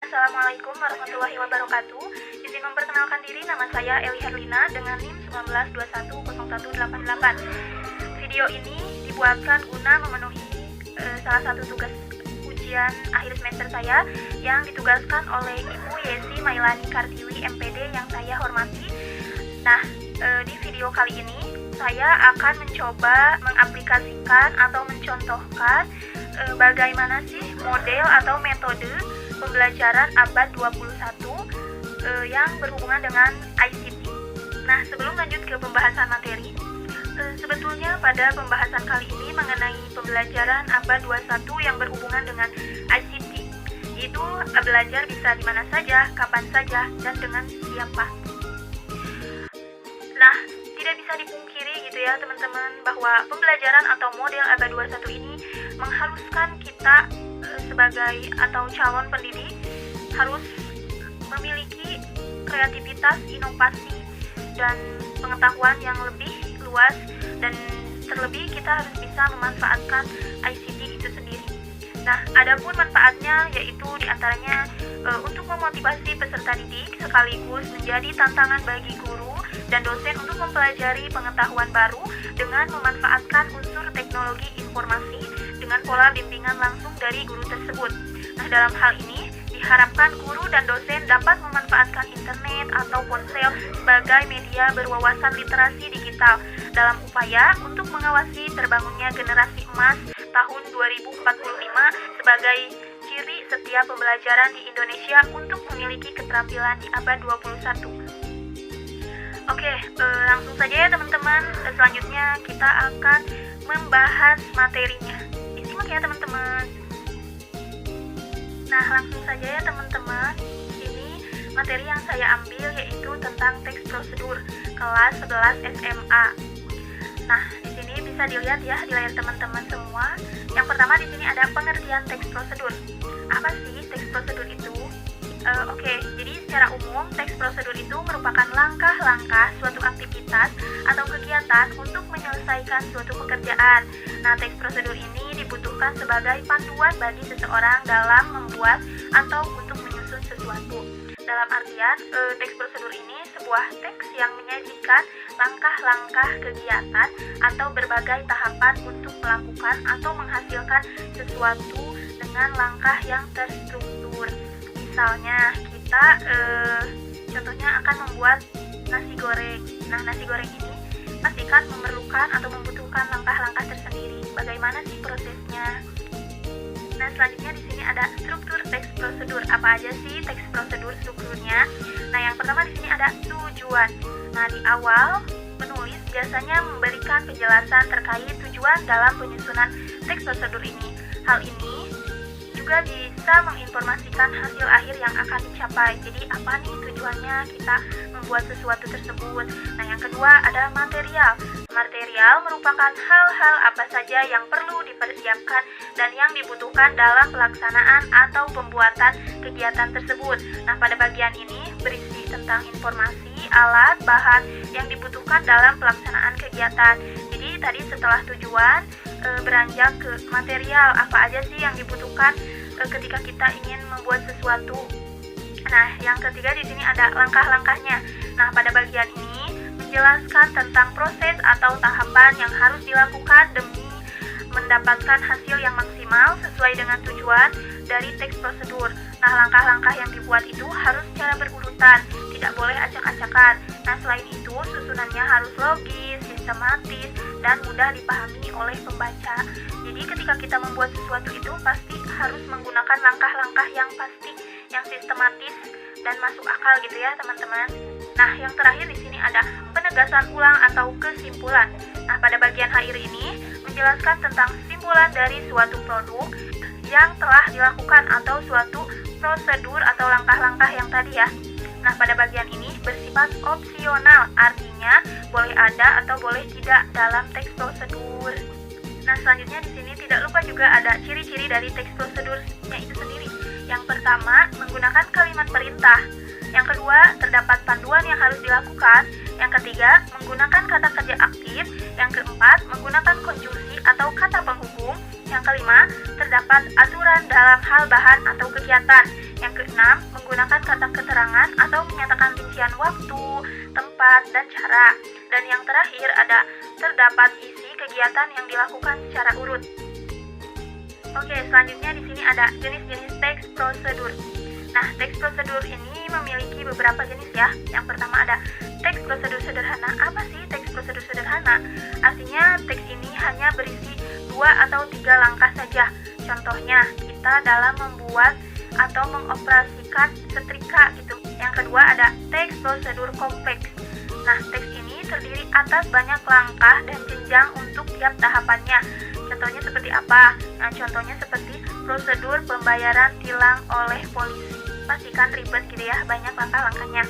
Assalamualaikum warahmatullahi wabarakatuh. Izin memperkenalkan diri, nama saya Eli Herlina dengan NIM 19210188. Video ini dibuatkan guna memenuhi salah satu tugas ujian akhir semester saya yang ditugaskan oleh Ibu Yesi Mailani Kartiwi MPD yang saya hormati. Nah, di video kali ini saya akan mencoba mengaplikasikan atau mencontohkan bagaimana sih model atau metode pembelajaran abad 21 yang berhubungan dengan ICT. Nah, sebelum lanjut ke pembahasan materi, sebetulnya pada pembahasan kali ini mengenai pembelajaran abad 21 yang berhubungan dengan ICT. Itu belajar bisa di mana saja, kapan saja, dan dengan siapa. Nah, tidak bisa dipungkiri gitu ya teman-teman bahwa pembelajaran atau model abad 21 ini mengharuskan kita sebagai atau calon pendidik harus memiliki kreativitas, inovasi, dan pengetahuan yang lebih luas, dan terlebih kita harus bisa memanfaatkan ICT itu sendiri. Nah, adapun manfaatnya yaitu diantaranya untuk memotivasi peserta didik sekaligus menjadi tantangan bagi guru dan dosen untuk mempelajari pengetahuan baru dengan memanfaatkan unsur teknologi informasi dengan pola bimbingan langsung dari guru tersebut. Nah, dalam hal ini diharapkan guru dan dosen dapat memanfaatkan internet atau ponsel sebagai media berwawasan literasi digital dalam upaya untuk mengawasi terbangunnya generasi emas tahun 2045 sebagai ciri setiap pembelajaran di Indonesia untuk memiliki keterampilan di abad 21. Oke, langsung saja ya teman-teman. Selanjutnya kita akan membahas materinya. Disimak ya teman-teman. Nah, langsung saja ya teman-teman. Ini materi yang saya ambil yaitu tentang teks prosedur kelas 11 SMA. Nah, di sini bisa dilihat ya di layar teman-teman semua. Yang pertama di sini ada pengertian teks prosedur. Apa sih teks prosedur itu? Oke, jadi secara umum teks prosedur itu merupakan langkah-langkah suatu aktivitas atau kegiatan untuk menyelesaikan suatu pekerjaan. Nah, teks prosedur ini dibutuhkan sebagai panduan bagi seseorang dalam membuat atau untuk menyusun sesuatu. Dalam artian, teks prosedur ini sebuah teks yang menyajikan langkah-langkah kegiatan atau berbagai tahapan untuk melakukan atau menghasilkan sesuatu dengan langkah yang terstruktur. Misalnya kita contohnya akan membuat nasi goreng. Nah, nasi goreng ini pastikan memerlukan atau membutuhkan langkah-langkah tersendiri. Bagaimana sih prosesnya? Nah, selanjutnya di sini ada struktur teks prosedur. Apa aja sih teks prosedur strukturnya? Nah, yang pertama di sini ada tujuan. Nah, di awal penulis biasanya memberikan penjelasan terkait tujuan dalam penyusunan teks prosedur ini. Hal ini juga bisa menginformasikan hasil akhir yang akan dicapai. Jadi apa nih tujuannya kita membuat sesuatu tersebut. Nah, yang kedua ada material. Material merupakan hal-hal apa saja yang perlu dipersiapkan dan yang dibutuhkan dalam pelaksanaan atau pembuatan kegiatan tersebut. Nah, pada bagian ini berisi tentang informasi, alat, bahan yang dibutuhkan dalam pelaksanaan kegiatan. Jadi tadi setelah tujuan beranjak ke material, apa aja sih yang dibutuhkan ketika kita ingin membuat sesuatu. Nah, yang ketiga di sini ada langkah-langkahnya. Nah, pada bagian ini menjelaskan tentang proses atau tahapan yang harus dilakukan demi mendapatkan hasil yang maksimal sesuai dengan tujuan dari teks prosedur. Nah, langkah-langkah yang dibuat itu harus secara berurutan, tidak boleh acak-acakan. Nah, selain itu susunannya harus logis, sistematis, dan mudah dipahami oleh pembaca. Jadi ketika kita membuat sesuatu itu pasti harus menggunakan langkah-langkah yang pasti, yang sistematis dan masuk akal gitu ya teman-teman. Nah, yang terakhir di sini ada penegasan ulang atau kesimpulan. Nah, pada bagian akhir ini menjelaskan tentang kesimpulan dari suatu produk yang telah dilakukan atau suatu prosedur atau langkah-langkah yang tadi ya. Nah, pada bagian ini bersifat opsional, artinya boleh ada atau boleh tidak dalam teks prosedur. Nah, selanjutnya di sini tidak lupa juga ada ciri-ciri dari teks prosedurnya itu sendiri. Yang pertama, menggunakan kalimat perintah. Yang kedua, terdapat panduan yang harus dilakukan. Yang ketiga, menggunakan kata kerja aktif. Yang keempat, menggunakan konjungsi atau kata penghubung. Yang kelima, terdapat aturan dalam hal bahan atau kegiatan. Yang keenam, menggunakan kata keterangan atau menyatakan rincian waktu, tempat, dan cara. Dan yang terakhir ada terdapat isi kegiatan yang dilakukan secara urut. Oke, selanjutnya di sini ada jenis-jenis teks prosedur. Nah, teks prosedur ini memiliki beberapa jenis ya. Yang pertama ada teks prosedur sederhana. Apa sih teks prosedur sederhana? Artinya teks ini hanya berisi 2 atau 3 langkah saja. Contohnya, kita dalam membuat atau mengoperasikan setrika gitu. Yang kedua ada teks prosedur kompleks. Nah, teks ini terdiri atas banyak langkah dan jenjang untuk tiap tahapannya. Contohnya seperti apa? Nah, contohnya seperti prosedur pembayaran tilang oleh polisi. Pastikan ribet gitu ya, banyak langkah-langkahnya.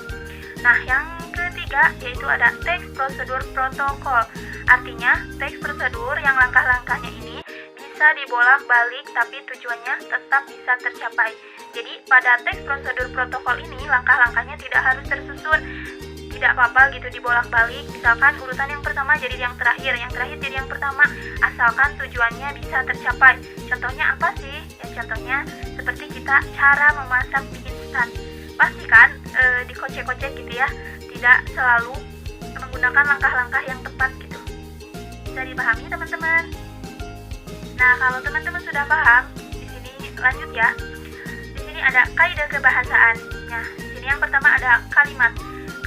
Nah, yang ketiga yaitu ada teks prosedur protokol. Artinya, teks prosedur yang langkah-langkahnya ini bisa dibolak-balik tapi tujuannya tetap bisa tercapai. Jadi, pada teks prosedur protokol ini langkah-langkahnya tidak harus tersusun. Tidak apa-apa gitu dibolak-balik. Misalkan urutan yang pertama jadi yang terakhir jadi yang pertama, asalkan tujuannya bisa tercapai. Contohnya apa sih? Ya contohnya seperti kita cara memasak mie instan. Pastikan dikocek-kocek gitu ya, tidak selalu menggunakan langkah-langkah yang tepat gitu. Bisa dipahami teman-teman? Nah, kalau teman-teman sudah paham, di sini lanjut ya. Di sini ada kaidah kebahasaan. Nah, di sini yang pertama ada kalimat.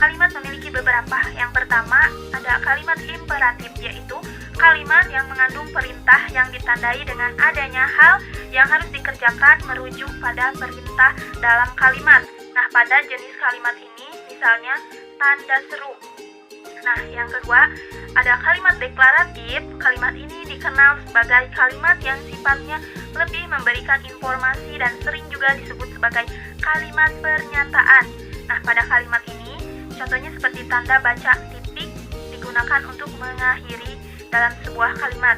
Kalimat memiliki beberapa. Yang pertama ada kalimat imperatif, yaitu kalimat yang mengandung perintah yang ditandai dengan adanya hal yang harus dikerjakan merujuk pada perintah dalam kalimat. Nah, pada jenis kalimat ini misalnya tanda seru. Nah, yang kedua ada kalimat deklaratif. Kalimat ini dikenal sebagai kalimat yang sifatnya lebih memberikan informasi dan sering juga disebut sebagai kalimat pernyataan. Nah, pada kalimat ini contohnya seperti tanda baca titik digunakan untuk mengakhiri dalam sebuah kalimat.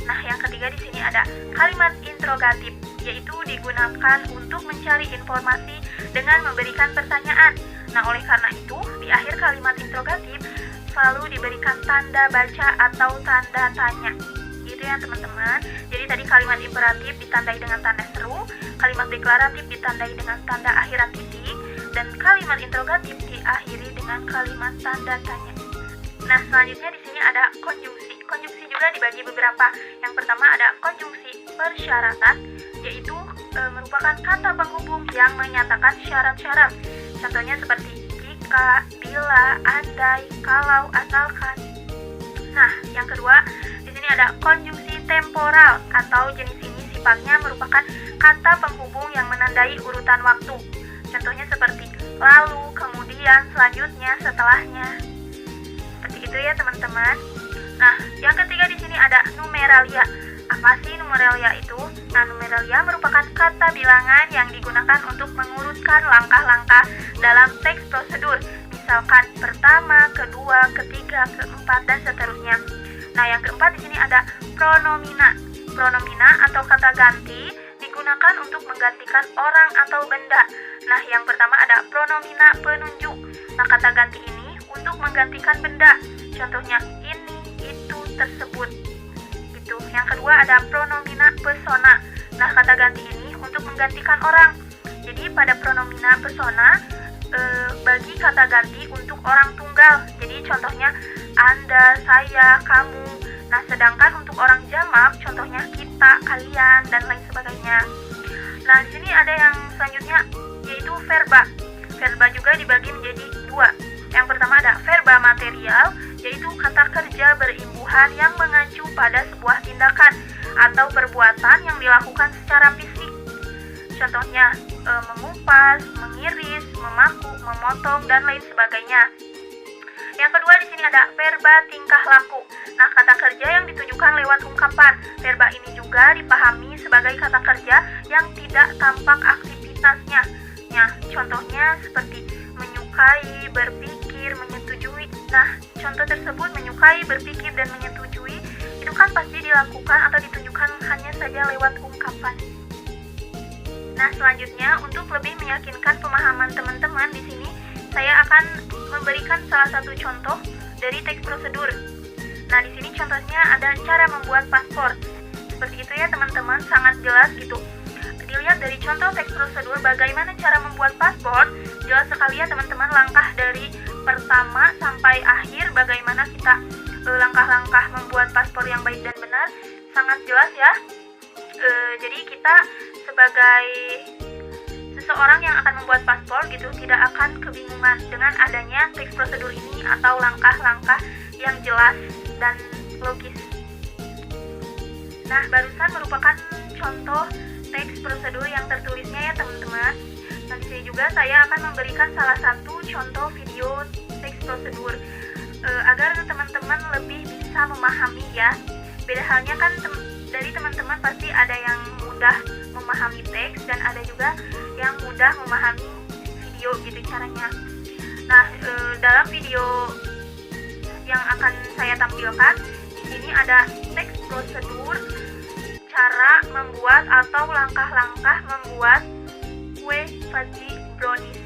Nah, yang ketiga di sini ada kalimat interrogatif, yaitu digunakan untuk mencari informasi dengan memberikan pertanyaan. Nah, oleh karena itu, di akhir kalimat interrogatif selalu diberikan tanda baca atau tanda tanya. Gitu ya, teman-teman. Jadi tadi kalimat imperatif ditandai dengan tanda seru, kalimat deklaratif ditandai dengan tanda akhiran titik, dan kalimat interrogatif diakhiri dengan kalimat tanda tanya. Nah, selanjutnya di sini ada konjungsi. Konjungsi juga dibagi beberapa. Yang pertama ada konjungsi persyaratan, yaitu merupakan kata penghubung yang menyatakan syarat-syarat. Contohnya seperti jika, bila, andai, kalau, asalkan. Nah, yang kedua di sini ada konjungsi temporal, atau jenis ini sifatnya merupakan kata penghubung yang menandai urutan waktu. Contohnya seperti lalu, kemudian, selanjutnya, setelahnya. Seperti itu ya teman-teman. Nah, yang ketiga di sini ada numeralia. Apa sih numeralia itu? Nah, numeralia merupakan kata bilangan yang digunakan untuk mengurutkan langkah-langkah dalam teks prosedur. Misalkan pertama, kedua, ketiga, keempat, dan seterusnya. Nah, yang keempat di sini ada pronomina. Pronomina atau kata ganti digunakan untuk menggantikan orang atau benda. Nah, yang pertama ada pronomina penunjuk. Nah, kata ganti ini untuk menggantikan benda. Contohnya ini, itu, tersebut. Gitu. Yang kedua ada pronomina persona. Nah, kata ganti ini untuk menggantikan orang. Jadi pada pronomina persona bagi kata ganti untuk orang tunggal. Jadi contohnya Anda, saya, kamu. Nah, sedangkan untuk orang jamak contohnya kita, kalian, dan lain sebagainya. Nah, di sini ada yang selanjutnya yaitu verba. Verba juga dibagi menjadi 2. Yang pertama ada verba material, yaitu kata kerja berimbuhan yang mengacu pada sebuah tindakan atau perbuatan yang dilakukan secara fisik. Contohnya mengupas, mengiris, memaku, memotong, dan lain sebagainya. Yang kedua di sini ada verba tingkah laku. Nah, kata kerja yang ditujukan lewat ungkapan. Verba ini juga dipahami sebagai kata kerja yang tidak tampak aktivitasnya. Nah, contohnya seperti menyukai, berpikir, menyetujui. Nah, contoh tersebut menyukai, berpikir, dan menyetujui itu kan pasti dilakukan atau ditunjukkan hanya saja lewat ungkapan. Nah, selanjutnya untuk lebih meyakinkan pemahaman teman-teman di sini saya akan memberikan salah satu contoh dari teks prosedur. Nah, di sini contohnya ada cara membuat paspor. Seperti itu ya teman-teman, sangat jelas gitu. dilihat dari contoh teks prosedur bagaimana cara membuat paspor, jelas sekali ya teman-teman, langkah dari pertama sampai akhir bagaimana kita langkah-langkah membuat paspor yang baik dan benar sangat jelas ya. Jadi kita sebagai seseorang yang akan membuat paspor gitu tidak akan kebingungan dengan adanya teks prosedur ini atau langkah-langkah yang jelas dan logis. Nah, barusan merupakan contoh teks prosedur yang tertulisnya ya teman-teman. Nah, di sini juga saya akan memberikan salah satu contoh video teks prosedur agar teman-teman lebih bisa memahami ya. Beda halnya kan dari teman-teman pasti ada yang mudah memahami teks dan ada juga yang mudah memahami video gitu caranya. Nah, dalam video yang akan saya tampilkan di sini ada teks prosedur cara membuat atau langkah-langkah membuat kue fudgy brownies.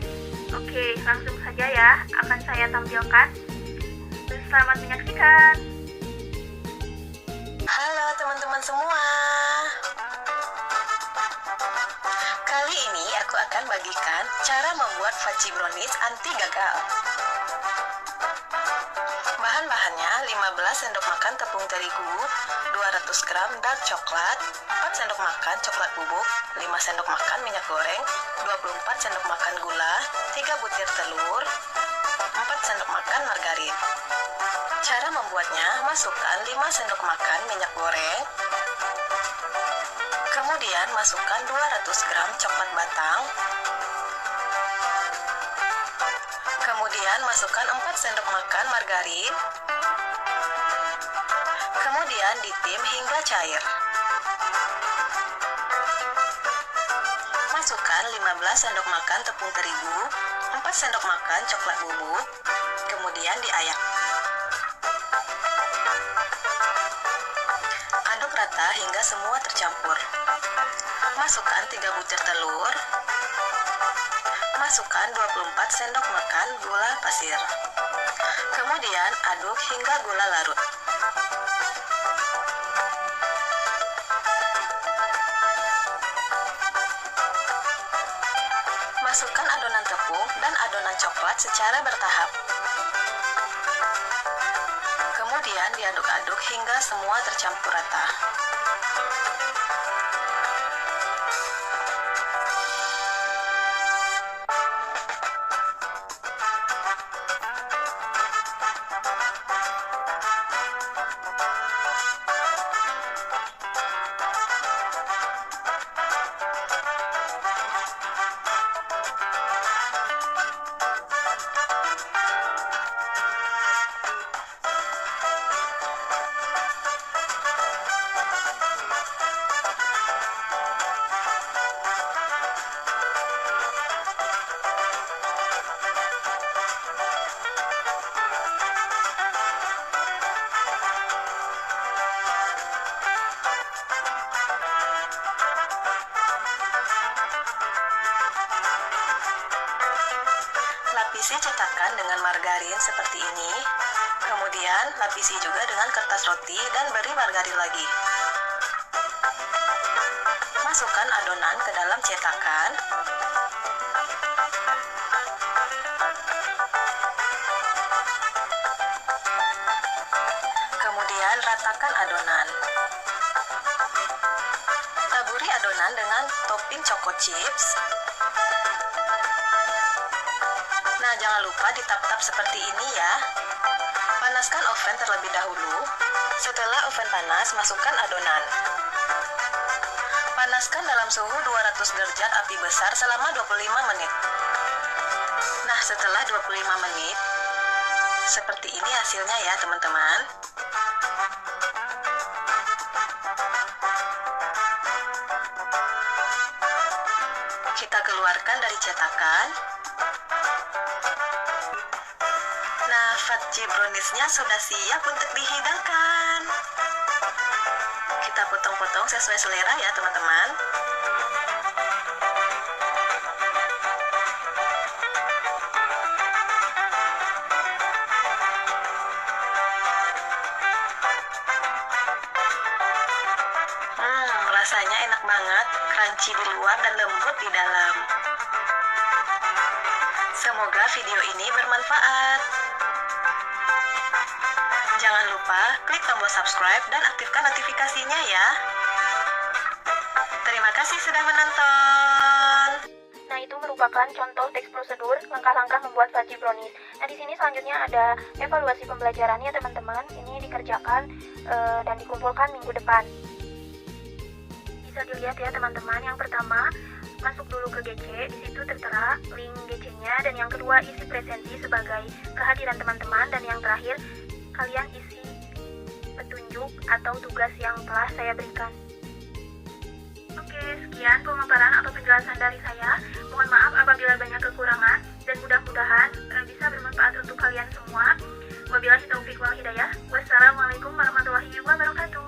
Oke, langsung saja ya akan saya tampilkan. Selamat menyaksikan. Halo teman-teman semua. Kali ini aku akan bagikan cara membuat fudgy brownies anti gagal. Bahan-bahannya 15 sendok makan tepung terigu, 200 gram dark coklat, 4 sendok makan coklat bubuk, 5 sendok makan minyak goreng, 24 sendok makan gula, 3 butir telur, 4 sendok makan margarin. Cara membuatnya, masukkan 5 sendok makan minyak goreng, kemudian masukkan 200 gram coklat batang, kemudian masukkan 4 sendok makan margarin, kemudian ditim hingga cair. Masukkan 15 sendok makan tepung terigu, 4 sendok makan coklat bubuk, kemudian diayak. Aduk rata hingga semua tercampur. Masukkan 3 butir telur. Masukkan 24 sendok makan gula pasir. Kemudian aduk hingga gula larut. Masukkan adonan tepung dan adonan coklat secara bertahap. Kemudian diaduk-aduk hingga semua tercampur rata. Lapisi cetakan dengan margarin seperti ini. Kemudian lapisi juga dengan kertas roti dan beri margarin lagi. Masukkan adonan ke dalam cetakan. Kemudian ratakan adonan. Taburi adonan dengan topping choco chips. Nah, jangan lupa ditap-tap seperti ini ya. Panaskan oven terlebih dahulu. Setelah oven panas, masukkan adonan. Panaskan dalam suhu 200 derajat api besar selama 25 menit. Nah, setelah 25 menit, seperti ini hasilnya ya teman-teman. Kita keluarkan dari cetakan. Nah, fudgy brownies-nya sudah siap untuk dihidangkan. Kita potong-potong sesuai selera ya teman-teman. Rasanya enak banget, crunchy crunchy di luar dan lembut di dalam. Semoga video ini bermanfaat. Jangan lupa klik tombol subscribe dan aktifkan notifikasinya ya. Terima kasih sudah menonton. Nah, itu merupakan contoh teks prosedur langkah-langkah membuat fudgy brownies. Nah, di sini selanjutnya ada evaluasi pembelajarannya, teman-teman. Ini dikerjakan dan dikumpulkan minggu depan. Bisa dilihat ya, teman-teman. Yang pertama, masuk dulu ke GC. Di situ tertera link GC-nya, dan yang kedua isi presensi sebagai kehadiran teman-teman, dan yang terakhir kalian isi petunjuk atau tugas yang telah saya berikan. Oke, sekian pemaparan atau penjelasan dari saya. Mohon maaf apabila banyak kekurangan, dan mudah-mudahan bisa bermanfaat untuk kalian semua. Wabillahi taufiq wal hidayah. Wassalamualaikum warahmatullahi wabarakatuh.